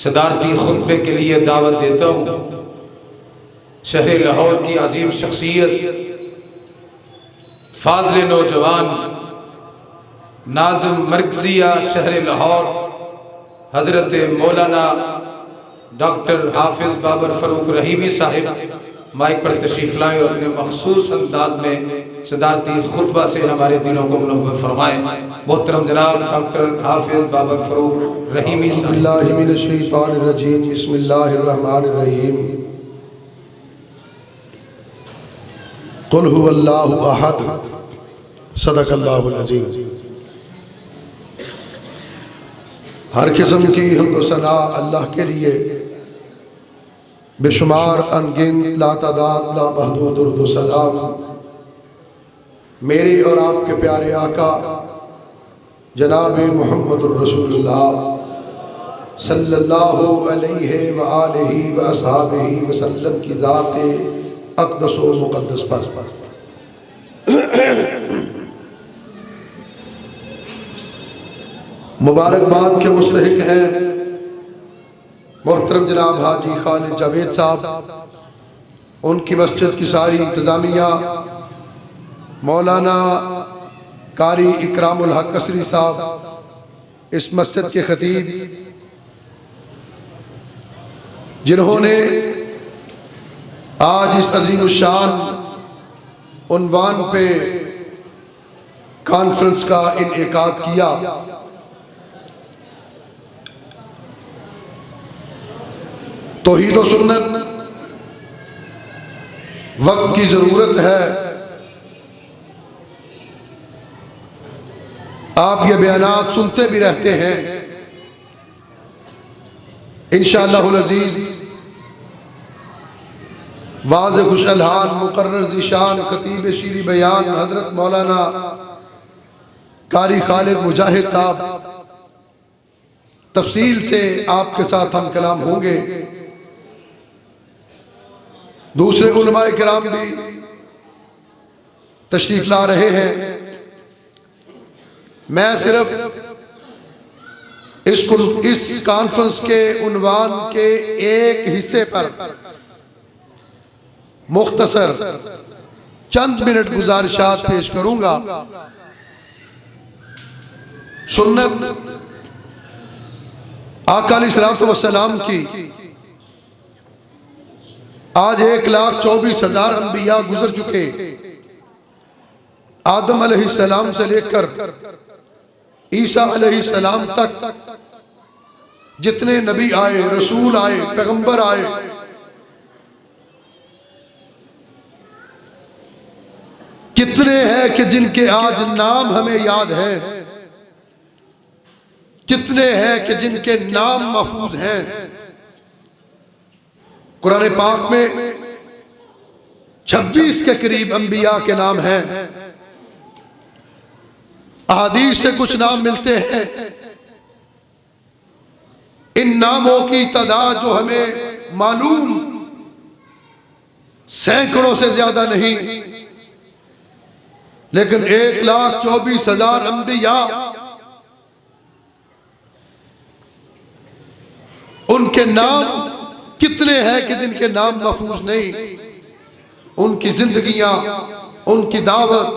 सदारती खुतबे के लिए दावत देता हूँ। शहर लाहौर की अजीम शख्सियत, फाज़िल नौजवान, नाज़िम मरकज़िया शहर लाहौर, हज़रत मौलाना डॉक्टर हाफिज़ बाबर फ़रूक रहीमी साहिब माइक पर तशरीफ़ लाएँ और अपने मखसूस अंदाज में सदारती खुतबा से हमारे दिलों को मुनव्वर फरमाएँ। मोहतरम जनाब डॉक्टर हाफिज़ बाबर फ़रूक रहीमी बिस्मिल्लाहिर्रहमानिर्रहीम बिस्मिल्लाहिर्रहमानिर्रहीम कुल हुवल्लाहु अहद सदक़ल्लाहुल अज़ीम। हर किस्म की हम्द व सना अल्लाह के लिए, बेशुमार अनगिनत लातादाद लामहदूद दुरूद व सलाम मेरे और आपके प्यारे आका जनाब मुहम्मदुर रसूलुल्लाह सल्लल्लाहु अलैहि व आलिहि व अस्हाबिहि वसल्लम की ज़ात अक़दस व मुक़द्दस पर मुबारकबाद के मुस्तहिक़ हैं मोहतरम जनाब हाजी खालिद जावेद साहब, उनकी मस्जिद की सारी इंतज़ामिया, मौलाना कारी इकरामुल हक कसरी साहब, इस मस्जिद के खतीब, जिन्होंने आज इस अजीम शान उन्वान पे कॉन्फ्रेंस का इनेकाद किया। तौहीद व सुन्नत वक्त की जरूरत है। आप ये बयानात सुनते भी रहते हैं। इंशाअल्लाहुल अज़ीज़ वाज़ खुशअल्हान मुकर्रर ज़ीशान खतीब शीरी बयान हज़रत मौलाना कारी खालिद मुजाहिद साहब तफसील से आपके साथ हम कलाम होंगे। दूसरे उलमाए किराम भी तशरीफ ला रहे हैं। मैं सिर्फ इस कॉन्फ्रेंस के उन्वान के एक हिस्से पर मुख्तसर चंद मिनट गुजारिशात पेश करूंगा। सुन्नत आका अलैहिस्सलातु वस्सलाम की आज 1,24,000 अंबिया गुजर चुके। आदम अलैहिस्सलाम से लेकर ईसा अलैहिस्सलाम तक जितने नबी आए, रसूल आए, पैगंबर आए, कितने हैं कि जिनके आज नाम हमें याद है, कितने हैं कि जिनके नाम महफूज हैं। कुरान पाक में 26 के करीब अंबिया के नाम हैं। अहादीस से कुछ नाम मिलते हैं। इन नामों की तादाद जो हमें मालूम सैकड़ों से ज्यादा नहीं, लेकिन 1,24,000 अंबिया, उनके नाम कितने हैं कि जिनके नाम महफूज नहीं। उनकी जिंदगियां, उनकी दावत,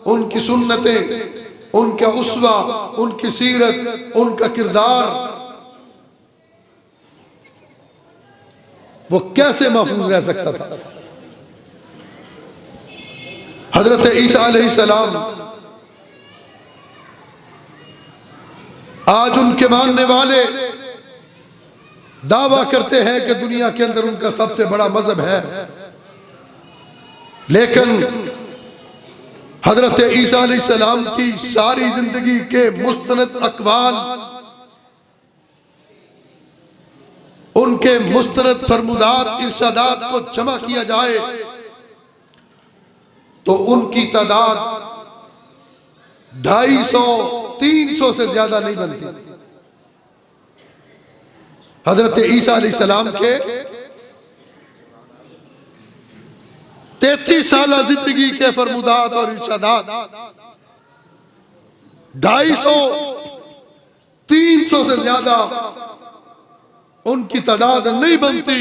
उनकी सुन्नतें, उनका उस्वा, उनकी सीरत, उनका किरदार, वो कैसे महफूज रह सकता था। हजरत ईसा अलैहिस्सलाम, आज उनके मानने वाले दावा करते हैं कि दुनिया के अंदर उनका सबसे बड़ा मजहब है, लेकिन हजरत ईसा अलैहिस्सलाम की सारी जिंदगी के मुस्तनद अक़वाल, उनके मुस्तनद फरमुदात, इरशादात को जमा किया जाए तो उनकी तादाद 250-300 से ज्यादा नहीं बनती। हजरत ईसा अलैहिस्सलाम के 33 साल जिंदगी के फरमुदात और इरशादात 250-300 से ज्यादा उनकी तादाद नहीं बनती,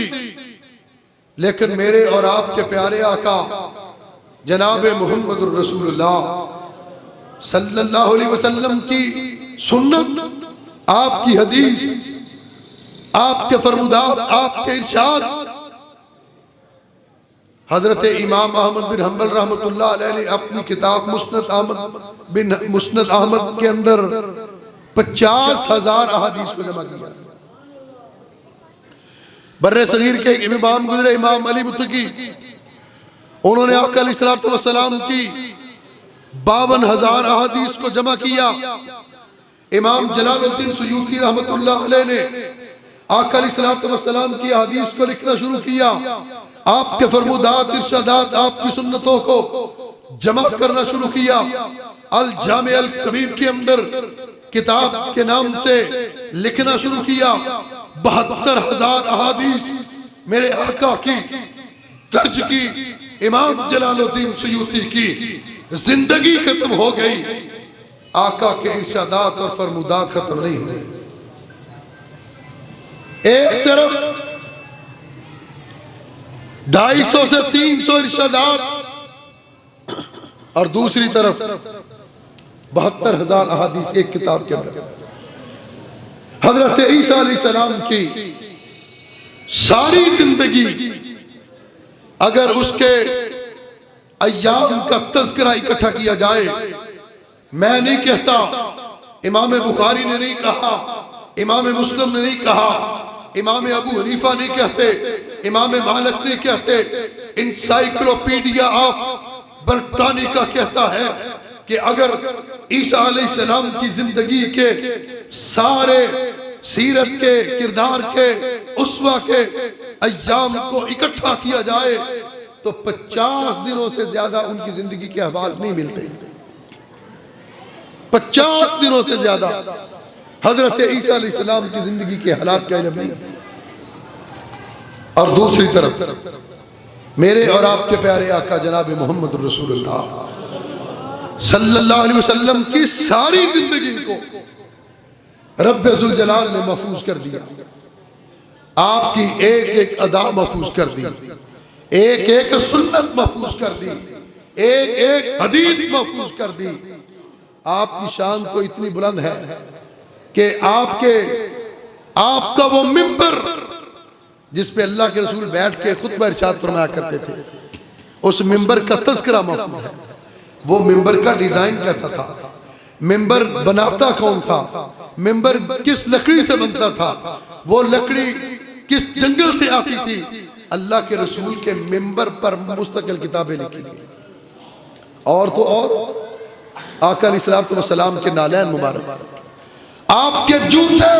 लेकिन मेरे और आपके प्यारे आका जनाब मोहम्मद रसूलुल्लाह सल्लल्लाहु अलैहि वसल्लम की सुन्नत, आपकी हदीस, आपके फरमुदात, आपके इरशाद, हजरत इमाम अहमद बिन हम्बल रहमतुल्लाह अलैह ने अपनी किताब मुस्नद अहमद के अंदर 50,000 अहादीस को जमा किया। बर्रे सगीर के इमाम गुजरे इमाम अली मुत्तकी, उन्होंने आका अलैहिस्सलातु वस्सलाम की 52,000 अहादीस को जमा किया। इमाम जलालुद्दीन सुयूती रहमतुल्लाह अलैह ने आका अलैहिस्सलातु वस्सलाम की अहादीस को लिखना शुरू किया। आपके फरमुदात, इरशादात, आपकी सुन्नतों को जमा करना शुरू किया। अल जामे अल कबीर के अंदर किताब के नाम से लिखना शुरू किया। 72,000 अहादीस मेरे आका की दर्ज की। इमाम जलालुद्दीन सुयूती की जिंदगी खत्म हो गई, आका के इरशादात और फरमुदात खत्म नहीं हुए। एक तरफ 250 से 300 इरशादात और दूसरी तरफ 72,000 अहादीस एक किताब के अंदर। हजरत ईसा अलैहिस्सलाम की सारी जिंदगी अगर उसके अय्याम का तज़किरा इकट्ठा किया जाए, मैं नहीं कहता, इमाम बुखारी ने नहीं कहा, इमाम मुस्लिम ने नहीं कहा, इमाम अबू हनीफा नहीं कहते, इमाम मालिक नहीं कहते, इंसाइक्लोपीडिया ऑफ ब्रिटानिका कहता है कि अगर ईसा अलैहिस्सलाम की जिंदगी के सारे सीरत के, किरदार के, उस्वा के अय्याम को इकट्ठा किया जाए तो 50 दिनों से ज्यादा उनकी जिंदगी के अहवाल नहीं मिलते। 50 दिनों से ज्यादा हजरत ईसा अलैहिस्सलाम की जिंदगी के हालात का इल्म नहीं। और दूसरी तरफ मेरे और आपके प्यारे आका जनाब मोहम्मद रसूलुल्लाह सल्लल्लाहु अलैहि वसल्लम की सारी जिंदगी को रब्बे जुल जलाल ने महफूज कर दिया। आपकी एक एक अदा महफूज कर दी, एक एक सुन्नत महफूज कर दी, एक एक हदीस महफूज कर दी। आपकी शान तो इतनी बुलंद है कि आपका वो मिंबर जिस पे अल्लाह के रसूल बैठ के खुतबा इरशाद फरमाया करते थे, उस मिंबर का तज़किरा महफूज है। वो मिंबर का डिजाइन कैसा था, मिंबर बनाता कौन था, मिंबर किस लकड़ी से बनता था, वो लकड़ी किस जंगल से आती थी, अल्लाह के रसूल के मिंबर पर मुस्तकिल किताबें लिखी गई। और तो और आका अलैहिस्सलातु वस्सलाम के नालैन मुबारक, आपके जूते,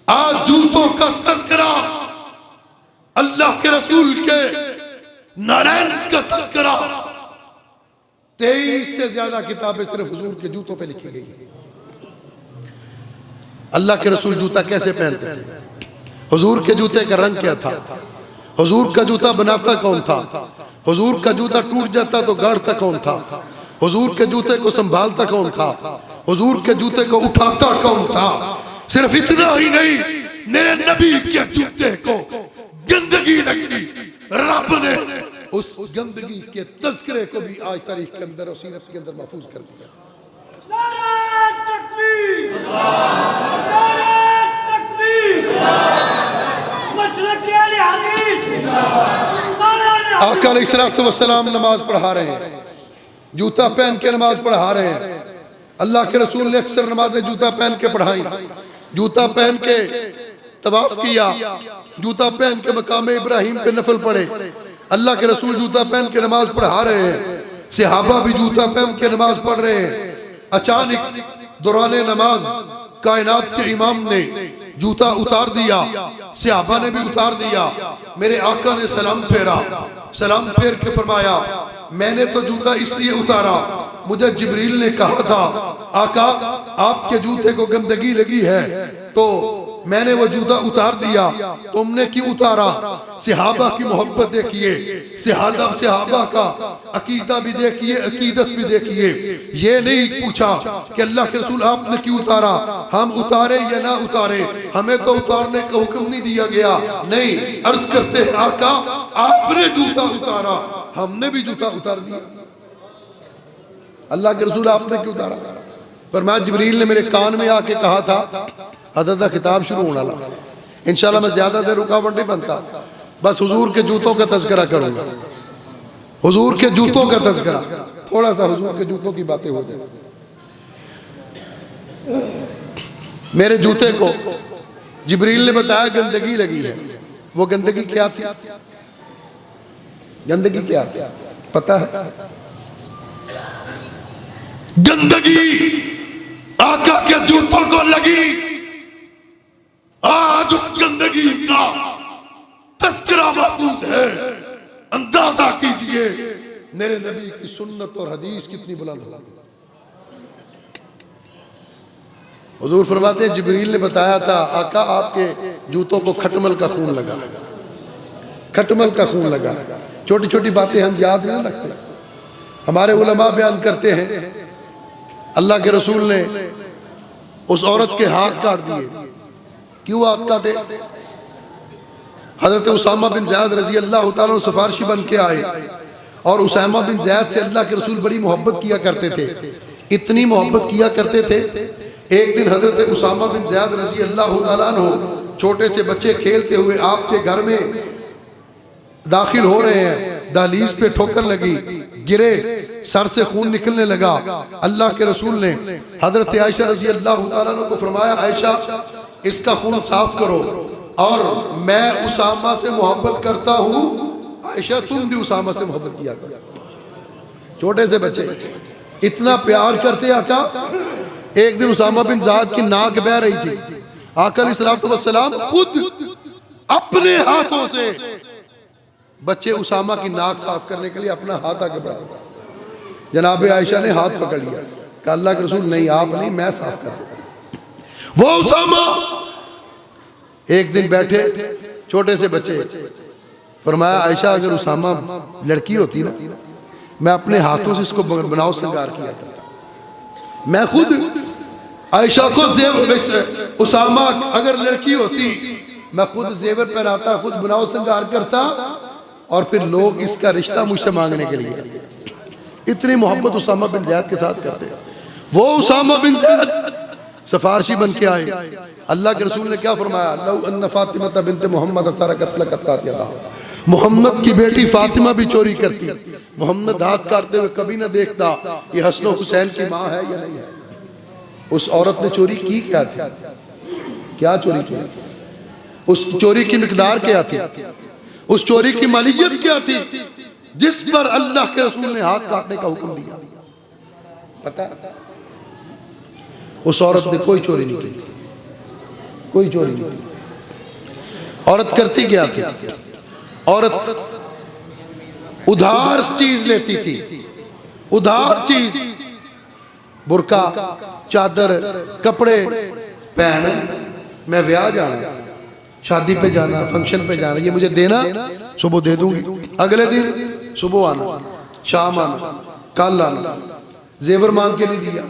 आज जूतों का तज़किरा, अल्लाह के रसूल के नालैन का तज़किरा, 23 से ज्यादा किताबें सिर्फ हुजूर के जूतों पे लिखी गई। अल्लाह के रसूल जूता कैसे पहनते थे, हुजूर के जूते का रंग क्या था, हुजूर का जूता बनाता कौन था, हुजूर का जूता टूट जाता तो गाड़ता कौन था, हुजूर के जूते को संभालता कौन था, हुजूर के जूते को उठाता कौन था। सिर्फ इतना ही नहीं, मेरे नबी के जूते को गंदगी लगी, रब ने उस गंदगी के तज़किरे को भी आज तारीख के अंदर और सीरत के अंदर महफूज कर दिया। नारे तकबीर, नारे तकबीर, मसलक अहले हदीस, आका अलैहिस्सलातु वस्सलाम नमाज पढ़ा रहे हैं, जूता पहन के नमाज पढ़ा रहे हैं। अल्लाह के रसूल ने अक्सर नमाजें जूता पहन के पढ़ाई, जूता पहन के तवाफ किया, जूता पहन के मकाम इब्राहिम पे नफल पढ़े। अल्लाह के रसूल जूता पहन के नमाज पढ़ा रहे हैं, सहाबा भी जूता पहन के नमाज पढ़ रहे हैं। अचानक दौरान नमाज कायनात के इमाम ने जूता उतार दिया, सहाबा ने भी उतार दिया। मेरे आका ने सलाम फेरा, सलाम फेर के फरमाया, मैंने तो जूता इसलिए उतारा, मुझे जिब्रील ने कहा था आका आपके जूते को गंदगी लगी है तो मैंने वो जूता उतार दिया, तुमने क्यों उतारा? सहाबा की मोहब्बत देखिए, सहाबा का अकीदा भी देखिए, अकीदत भी देखिए। ये नहीं पूछा कि अल्लाह के रसूल आपने क्यों उतारा, हम उतारे या ना उतारे, हमें तो उतारने का हुक्म नहीं दिया गया। नहीं, अर्ज करते हैं आका आपने जूता उतारा, हमने भी जूता उतार दिया। अल्लाह के रसूल आपने क्यों उतारा? फरमाया जिब्रील ने मेरे कान में आके कहा था हज़रत का खिताब शुरू होने वाला। इंशाल्लाह मैं ज्यादा देर रुकावट नहीं बनता, बस हुजूर के जूतों का तज़किरा करूंगा, हुजूर के जूतों का तज़किरा, थोड़ा सा हुजूर के जूतों की बातें हो जाए। मेरे जूते को जिब्रील ने बताया गंदगी लगी है। वो गंदगी क्या थी? गंदगी क्या थी पता है? गंदगी आका के जूतों को लगी। आज उस गंदगी का तज़किरा महफूज है। अंदाजा कीजिए मेरे नबी की सुन्नत और हदीस कितनी बुलंद है। हुजूर फरमाते हैं जिब्रील ने बताया था आका आपके जूतों को खटमल का खून लगा, खटमल का खून लगा। छोटी छोटी बातें हम याद नहीं रखते। हमारे उलमा बयान करते हैं अल्लाह के रसूल ने उस औरत के हाथ काट दिए। क्यों हाथ काटे? हजरत उसामा बिन ज़ैद रजी अल्लाह तआला सिफारिशी बन के आए और उसामा बिन ज़ैद से अल्लाह के रसूल बड़ी मोहब्बत किया करते थे। इतनी मोहब्बत किया करते थे, एक दिन हजरत उसामा बिन ज़ैद रजी अल्लाह तआला अन्हु छोटे से बच्चे खेलते हुए आपके घर में दाखिल हो रहे हैं। दहलीज पे ठोकर लगी, गिरे, सर से खून निकलने लगा। अल्लाह के रसूल ने हजरत आयशा रजी अल्लाह तआला अन्हा को फरमाया आयशा इसका खून साफ करो, और मैं उसामा से मोहब्बत करता हूँ, आयशा तुम भी उसामा से मोहब्बत किया करो। छोटे से बच्चे इतना प्यार करते आका। एक दिन उसामा बिन ज़ैद की नाक बह रही थी, आका अलैहिस्सलाम खुद अपने हाथों से बच्चे उसामा की नाक साफ करने के लिए अपना हाथ आगे बढ़ाया। जनाब आयशा ने हाथ पकड़ लिया, कहा अल्लाह के रसूल नहीं आप नहीं, मैं साफ कर दूं। वो उसामा एक दिन बैठे छोटे से बच्चे, फरमाया आयशा अगर उसामा लड़की होती ना मैं अपने हाथों से इसको बनाओ श्रृंगार किया करता। मैं खुद आयशा को जेवर, उसामा अगर लड़की होती मैं खुद जेवर पहनाता, खुद बनाओ श्रृंगार करता, और फिर लोग इसका रिश्ता मुझसे मांगने के लिए। इतनी मोहब्बत उसामा बिन ज़ैद के साथ करते। वो उसामा बिन ज़ैद सिफारिशी बन के आए। अल्लाह के रसूल ने क्या फरमाया? लौ अन्न फातिमा बिन्त मोहम्मद सरकत लकत्तात यदा, मोहम्मद की बेटी फातिमा भी चोरी करती, मोहम्मद हाथ काटते हुए कभी ना देखता ये हसन हुसैन की माँ है या नहीं है। उस औरत ने चोरी की क्या थी? क्या चोरी की? उस चोरी की मिकदार क्या थी? उस चोरी की मालियत क्या थी जिस पर अल्लाह के रसूल ने हाथ काटने का हुक्म दिया? पता? उस औरत ने कोई चोरी नहीं की, कोई चोरी नहीं की। औरत करती क्या थी? औरत उधार चीज लेती थी, उधार चीज, बुरका, चादर, कपड़े। पहन मैं ब्याह जाना, शादी पे जाना, फंक्शन पे जाना, ये मुझे देना, सुबह दे दूंगी, अगले दिन सुबह आना, शाम आना, कल आना। जेवर मांग के नहीं दिया,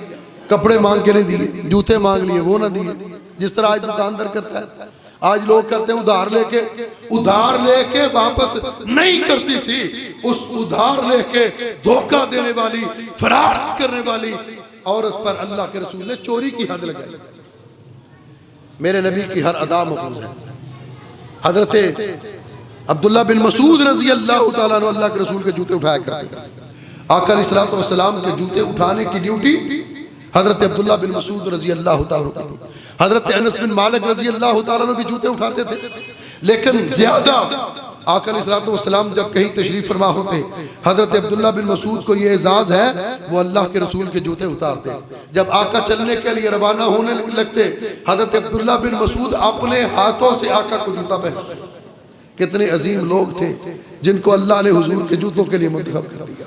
कपड़े मांग के नहीं दिए, जूते मांग लिए वो ना दिए। जिस तरह आज दुकानदार करता है, आज लोग करते हैं उधार लेके वापस नहीं करती थी। उस उधार लेके धोखा देने वाली, फरार करने वाली औरत पर अल्लाह के रसूल ने चोरी की हद लगाई। मेरे नबी की हर अदा महफूज है। हजरत अब्दुल्ला बिन मसूद रजी अल्लाह तआला अन्हु अल्लाह के रसूल के जूते उठाया करते। आका अलैहिस्सलाम के जूते उठाने की ड्यूटी हजरत अब्दुल्ला बिन मसूद रजी अल्लाह तआला अन्हु, हजरत अनस बिन मालिक रजी अल्लाह तआला अन्हु भी जूते उठाते थे। लेकिन ज्यादा आका अलैहिस्सलाम जब कहीं तशरीफ फरमा होते, हजरत अब्दुल्ला बिन मसूद को ये एजाज है वो अल्लाह के रसूल के जूते उतारते। जब आका चलने के लिए रवाना होने लगते, हजरत अब्दुल्ला बिन मसूद अपने हाथों से आका को जूता पहनाते। कितने अजीम लोग थे जिनको अल्लाह ने हुजूर के जूतों के लिए मुंतखब कर दिया,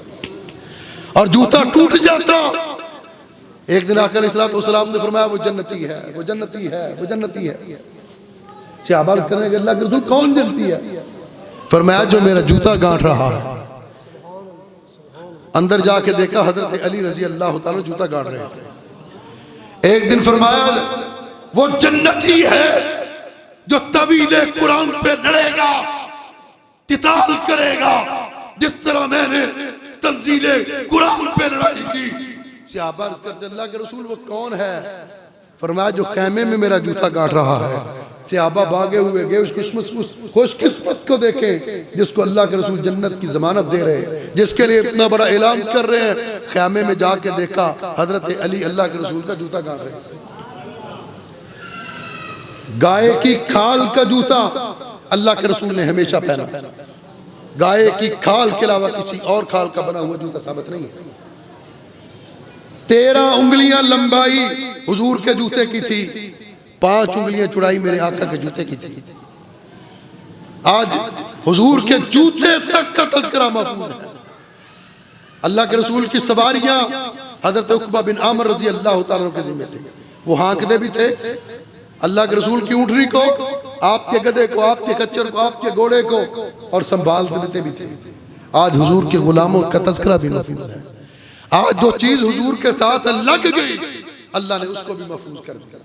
और जूता टूट जाता। एक दिन आका अलैहिस्सलाम ने फरमाया वो जन्नती है, वो जन्नती है, वो जन्नती है। सहाबा करने अल्लाह के रसूल कौन जलती है? फरमाया जो मेरा जूता गांठ रहा है। अंदर जाके देखा हजरत अली रजी अल्लाह तआला जूता गांठ रहे थे। एक दिन फरमाया वो जन्नती है जो तवीले कुरान पे लड़ेगा, किताल करेगा, जिस तरह मैंने तंजीले कुरान पे लड़ाई की। सहाबा अर्ज़ करते अल्लाह के रसूल वो कौन है? फरमाया जो खैमे में मेरा जूता गांठ रहा है। सहाबा भागे हुए गए उस खुशकिस्मत को देखें जिसको अल्लाह के रसूल जन्नत की जमानत दे रहे हैं, जिसके लिए इतना बड़ा ऐलान कर रहे हैं। खैमे में जाके देखा हजरत अली अल्लाह के रसूल का जूता गांठ रहे हैं। गाय की खाल का जूता अल्लाह के रसूल ने हमेशा पहना। गाय की खाल के अलावा किसी और खाल का बना हुआ जूता साबित नहीं है। 13 उंगलियां लंबाई हुजूर के जूते की थी, 5 उंगलियां चौड़ाई मेरे आका के जूते की थी। आज हुजूर के जूते तक का तज़किरा महफूज है। अल्लाह के रसूल की सवारियां हजरत उक़बा बिन आमिर रज़ी अल्लाह तआला के जिम्मे थे। वो हाँकते भी थे अल्लाह के रसूल की ऊँटनी को, आपके गधे को, आपके खच्चर को, आपके घोड़े को, और संभाल देते भी थे। आज हुजूर के गुलामों का तज़किरा भी महफूज है। आज जो चीज हुजूर के साथ लग गई अल्लाह ने उसको भी महफूज कर दिया।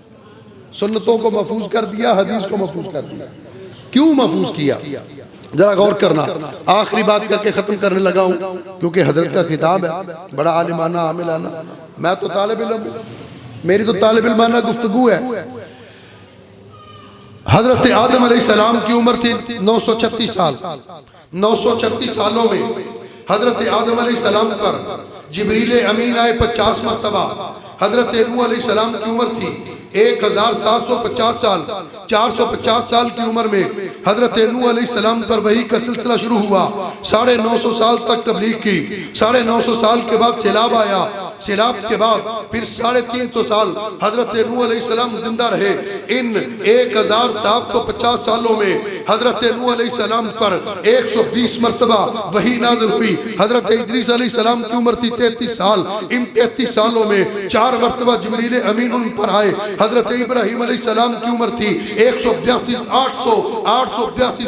सुन्नतों को महफूज कर दिया, हदीस को महफूज कर दिया। क्यों महफूज किया? जरा गौर करना। आखिरी बात करके खत्म करने लगा हूं क्योंकि हजरत का खिताब है, बड़ा आलिमाना आमिलाना। मैं तो तालिब इल्म, मेरी तो तालिब इल्माना गुफ्तगू है। हजरत आदम अलैहिस्सलाम की उम्र थी 936 साल। 936 सालों में हजरत आदम अलैहिस्सलाम पर जिब्रील अमीन आए 50 मरतबा। हजरत नूह अलैहिस्सलाम की उम्र थी 1750 साल। 450 साल की उम्र में हजरत नूह अलैहिस्सलाम पर वही का सिलसिला शुरू हुआ। 950 साल तक तबलीग की। 950 साल के बाद सैलाब आया। सैलाब के बाद फिर 350 साल हजरत नूह अलैहिस्सलाम जिंदा रहे। इन 1750 सालों में हजरत नूह अलैहिस्सलाम पर 120 मरतबा वही नाज़िल हुई। हजरत इदरीस अलैहिस्सलाम की उम्र थी 33 साल। इन 33 सालों में 4 मरतबा जिब्रील अमीन उन पर आए। हजरत इब्राहीम अलैहिस्सलाम की उम्र थी 882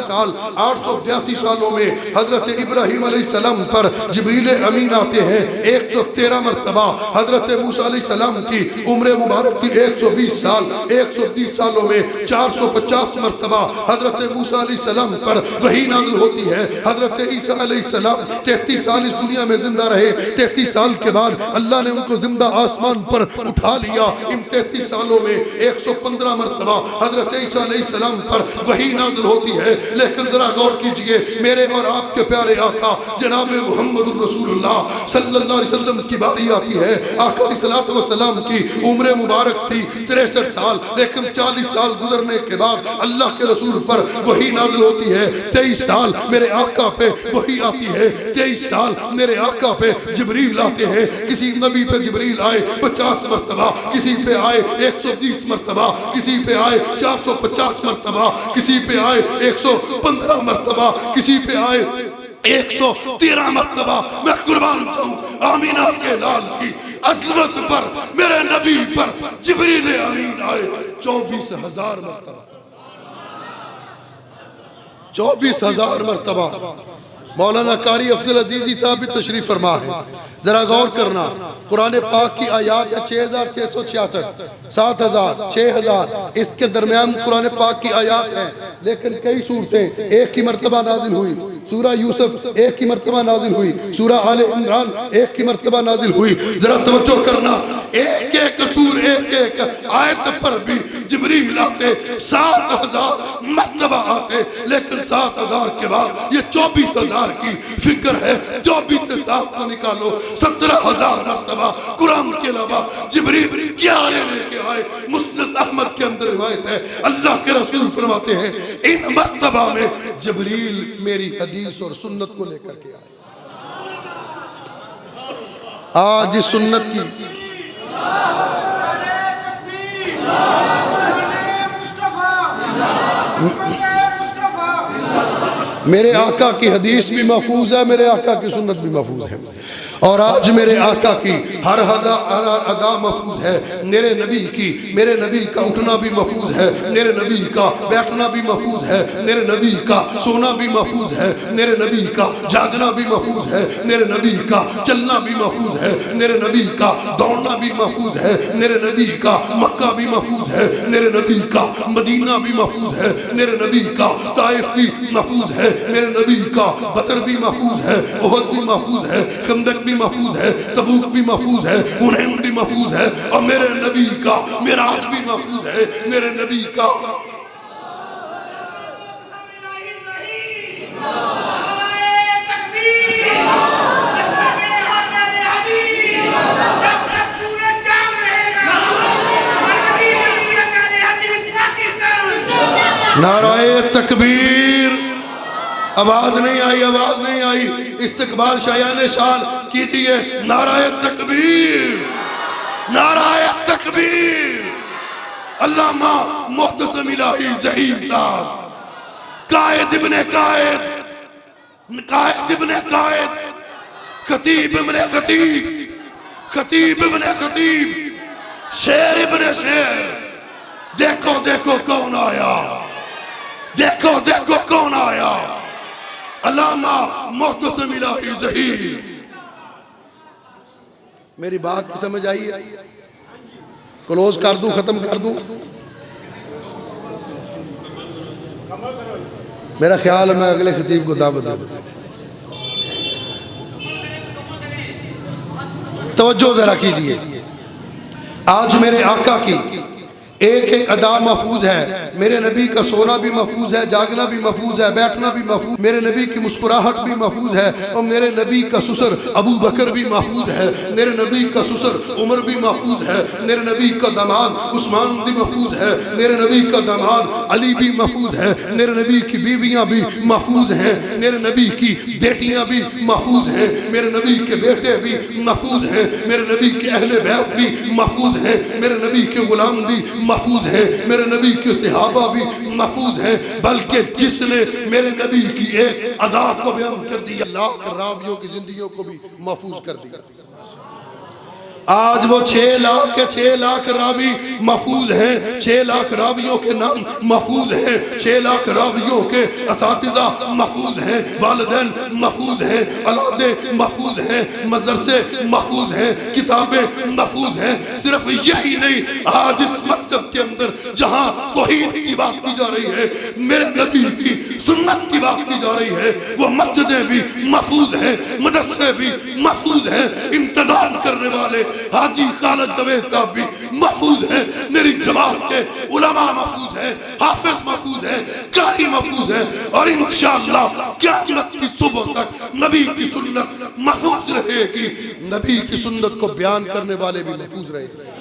साल। 882 सालों में हजरत इब्राहीम अलैहिस्सलाम पर जिब्रील अमीन आते हैं 113 मरतबा। हजरत मूसा अलैहिस्सलाम की उम्र मुबारक थी 120 साल। 120 सालों में 450 मरतबा हजरत मूसा अलैहिस्सलाम पर वही नाज़िल होती है। हजरत ईसा अलैहिस्सलाम 33 साल इस दुनिया में जिंदा रहे। 33 साल के बाद अल्लाह ने उनको जिंदा आसमान पर उठा लिया। इन 33 सालों में 115 मरतबा हजरत ईसा अलैहिस्सलाम पर वही नाज़िल होती है। लेकिन जरा गौर कीजिए, मेरे और आपके प्यारे आका जनाब मुहम्मद रसूलुल्लाह सल्लल्लाहु अलैहि वसल्लम की बारी आती है। आका सल्लल्लाहु अलैहि वसल्लम की उम्र मुबारक थी 63 साल। लेकिन 40 साल गुजरने के बाद अल्लाह के रसूल पर वही नाज़िल होती है। 23 साल मेरे आका पे वही आती है। 23 साल मेरे आका पे जिब्रील आते हैं। किसी नबी पे जिब्रील आए 50 मरतबा, किसी पे आए 120 मरतबा, किसी पे आए 450 मरतबा, किसी पे आए 115 मरतबा, किसी पे आए 113 मरतबा। मैं कुर्बान जाऊं आमीना के लाल की अजमत पर, मेरे नबी पर जिब्रील अमीन आए 24,000 मरतबा। 24,000 मरतबा। मौलाना कारी अब्दुल अजीज साहब भी तशरीफ फरमा है। जरा गौर करना, कुरान पाक की आयात है 6,666, 7,000, 6,000, इसके दरमियान कुरान पाक की आयात है। लेकिन कई सूरतें एक ही मरतबा नाजिल हुई। सूरा यूसुफ एक ही मरतबा नाजिल हुई। सूरा आले इमरान एक ही मरतबा नाजिल हुई। जरा तवज्जो करना, एक एक सूर एक एक आयत पर भी जिब्रील आते 7,000 मरतबा आते। लेकिन 7,000 के बाद ये 24,000 की फिक्र है। 24 से 7 को निकालो, 17,000 मरतबा कुरान के अलावा जिब्रील क्या लेके आए। मुस्नद अहमद के अंदर रिवायत है, अल्लाह के रसूल फरमाते हैं इन मरतबा में जिब्रील मेरी हदीस और सुन्नत को लेकर के आए। आज इस सुन्नत की मेरे आका की हदीस भी महफूज है, मेरे आका की सुन्नत भी महफूज है। और आज मेरे आका की हर अदा महफूज है, मेरे नबी की, मेरे नबी का उठना भी महफूज है, मेरे नबी का बैठना भी महफूज है, मेरे नबी का सोना भी महफूज है, मेरे नबी का जागना भी महफूज है, मेरे नबी का चलना भी महफूज है, मेरे नबी का दौड़ना भी महफूज है, मेरे नबी का मक्का भी महफूज है, मेरे नबी का मदीना भी महफूज है, मेरे नबी का ताइफ भी महफूज है, मेरे नबी का बदर भी महफूज है, ओहद भी महफूज है, खंदक भी महफूज है, तबूक भी महफूज है, हुनैन भी महफूज है, और मेरे नबी का मिराज भी महफूज है, मेरे नबी का नाराए तकबीर। आवाज नहीं आई, आवाज नहीं आई। इस्तकबाल शायान शान कीजिए, नाराए तकबीर, नाराए तकबीर। अल्लामा मुहतसिम इलाही ज़हीर साहब, कायद इब्ने कायद, कायद इब्ने कायद, खतीब इब्ने खतीब, खतीब इब्ने खतीब, शेर इब्ने शेर। देखो देखो कौन आया, देखो देखो कौन आया, अल्लामा मुहतसिम इलाही ज़हीर। मेरी बात की समझ आई है? क्लोज कर दूं, खत्म कर दूं? मेरा ख्याल है मैं अगले खतीब को दावत दे दूं। तवज्जो जरा कीजिए। आज मेरे आका की एक एक अदा महफूज है, मेरे नबी का सोना भी महफूज है, जागना भी महफूज है, बैठना भी महफूज, मेरे नबी की मुस्कुराहट भी महफूज है, और मेरे नबी का ससुर अबू बकर भी महफूज है, मेरे नबी का ससुर उमर भी महफूज है, मेरे नबी का दामाद उस्मान भी महफूज है, मेरे नबी का दामाद अली भी महफूज है, मेरे नबी की बीवियाँ भी महफूज हैं, मेरे नबी की बेटियाँ भी महफूज हैं, मेरे नबी के बेटे भी महफूज हैं, मेरे नबी के अहले बैत भी महफूज हैं, मेरे नबी के गुलाम भी महफूज है, मेरे नबी के सहाबा भी महफूज है, बल्कि जिसने मेरे नबी की एक अदा को बयान कर दिया, लाख रावियों की जिंदगियों को भी महफूज कर दिया। आज वो 6 लाख के 6 लाख रावी महफूज हैं, 6 लाख रावियों के नाम महफूज हैं, 6 लाख रावियों के असातिज़ा महफूज हैं, वालिदैन महफूज हैं, औलादे महफूज हैं, मदरसे महफूज हैं, किताबें महफूज हैं। सिर्फ यही नहीं, आज इस मस्जिद के अंदर जहाँ तौहीद की बात की जा रही है, मेरे नबी की सुन्नत की बात की जा रही है, वो मस्जिदें भी महफूज हैं, मदरसे भी महफूज हैं, इंतजार करने वाले हाजी खालिद जवेद साहब भी महफूज है, मेरी जमात के उलमा महफूज है, हाफिज महफूज है, कारी महफूज है, और इंशाअल्लाह क़यामत की सुबह तक नबी की सुन्नत महफूज रहेगी, नबी की सुन्नत को बयान करने वाले भी महफूज रहेंगे।